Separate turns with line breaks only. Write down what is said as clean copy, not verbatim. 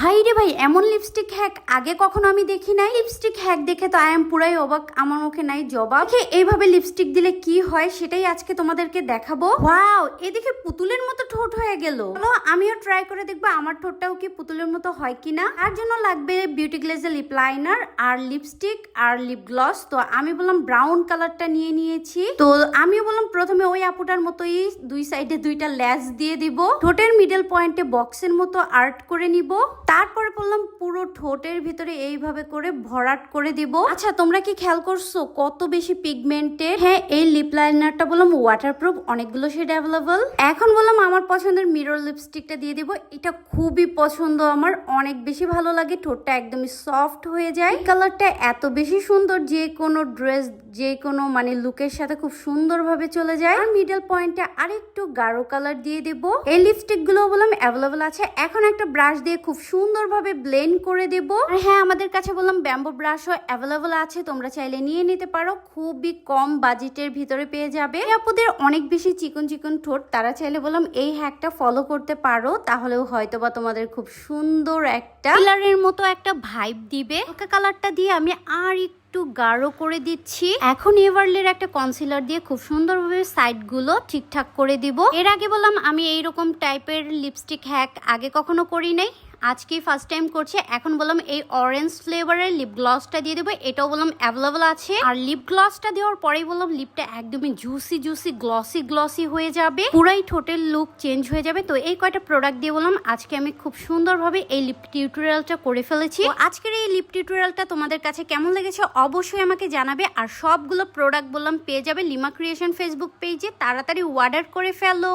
ভাই রে ভাই, এমন লিপস্টিক হ্যাক আগে কখনো আমি দেখি নাই। লিপস্টিক হ্যাক দেখে তো আই এম পুরাই অবাক, আমার মুখে নাই জবাব। এইভাবে লিপস্টিক দিলে কি হয় সেটাই আজকে তোমাদেরকে দেখাবো। ওয়াও, এদিকে পুতুলের মতো ঠোঁট হয়ে গেল। চলো আমিও ট্রাই করে দেখবো আমার ঠোঁটটাও কি পুতুলের মতো হয় কিনা। তার জন্য লাগবে বিউটি গ্লেজের লিপ লাইনার আর লিপস্টিক আর লিপ গ্লস। তো আমি বললাম ব্রাউন কালারটা নিয়ে নিয়েছি। তো আমিও বললাম প্রথমে ওই আপুটার মতোই দুই সাইডে দুইটা ল্যাস দিয়ে দিব, ঠোঁটের মিডল পয়েন্টে বক্সের মতো আর্ট করে নিব। তারপরে বললাম পুরো ঠোঁটের ভিতরে এইভাবে করে ভরাট করে দিব। আচ্ছা, তোমরা কি খেয়াল করছো কত বেশি পিগমেন্টেড? হ্যাঁ, এই লিপ লাইনারটা বললাম ওয়াটারপ্রুফ, অনেকগুলো শেড অ্যাভেলেবল। এখন বললাম আমার পছন্দের মিরর লিপস্টিকটা দিয়ে দিব। এটা খুবই পছন্দ আমার, অনেক বেশি ভালো লাগে, ঠোঁটটা একদমই সফট হয়ে যায়। কালারটা এত বেশি সুন্দর, যে কোনো ড্রেস যে কোনো মানে লুকের সাথে খুব সুন্দরভাবে চলে যায়। আর মিডল পয়েন্টে আরেকটু গাঢ় কালার দিয়ে দিব। এই লিপস্টিক গুলো বললাম অ্যাভেলেবল আছে। এখন একটা ব্রাশ দিয়ে খুব সুন্দরভাবে ব্লেন্ড করে দেব। আর হ্যাঁ, আমাদের কাছে বললাম ব্যাম্বো ব্রাশও অ্যাভেলেবল আছে, তোমরা চাইলে নিয়ে নিতে পারো, খুবই কম বাজেটের ভিতরে পেয়ে যাবে। আপুদের অনেক বেশি চিকন চিকন ঠোঁট, তারা চাইলে বললাম এই হ্যাকটা ফলো করতে পারো, তাহলেও হয়তোবা তোমাদের খুব সুন্দর একটা কালারের মতো একটা ভাইব দিবে। হালকা কালারটা দিয়ে আমি আর একটু গাঢ় করে দিচ্ছি। এখন এভারলের একটা কনসিলার দিয়ে খুব সুন্দরভাবে সাইড গুলো ঠিকঠাক করে দিব। এর আগে বললাম আমি এইরকম টাইপের লিপস্টিক হ্যাক আগে কখনো করি নাই, আজকেই ফার্স্ট টাইম করছে। এখন বললাম এই অরেঞ্জ ফ্লেভারের লিপ গ্লসটা দিয়ে দেবো, এটাও বললাম অ্যাভেলেবল আছে। আর লিপ গ্লসটা দেওয়ার পরেই বললাম লিপটা একদমই জুসি জুসি গ্লসি গ্লসি হয়ে যাবে, পুরাই ঠোঁটের লুক চেঞ্জ হয়ে যাবে। তো এই কয়টা প্রোডাক্ট দিয়ে বললাম আজকে আমি খুব সুন্দরভাবে এই লিপ টিউটোরিয়ালটা করে ফেলেছি। আজকের এই লিপ টিউটোরিয়ালটা তোমাদের কাছে কেমন লেগেছে অবশ্যই আমাকে জানাবে। আর সবগুলো প্রোডাক্ট বললাম পেয়ে যাবে লিমা ক্রিয়েশন ফেসবুক পেজে, তাড়াতাড়ি অর্ডার করে ফেলো।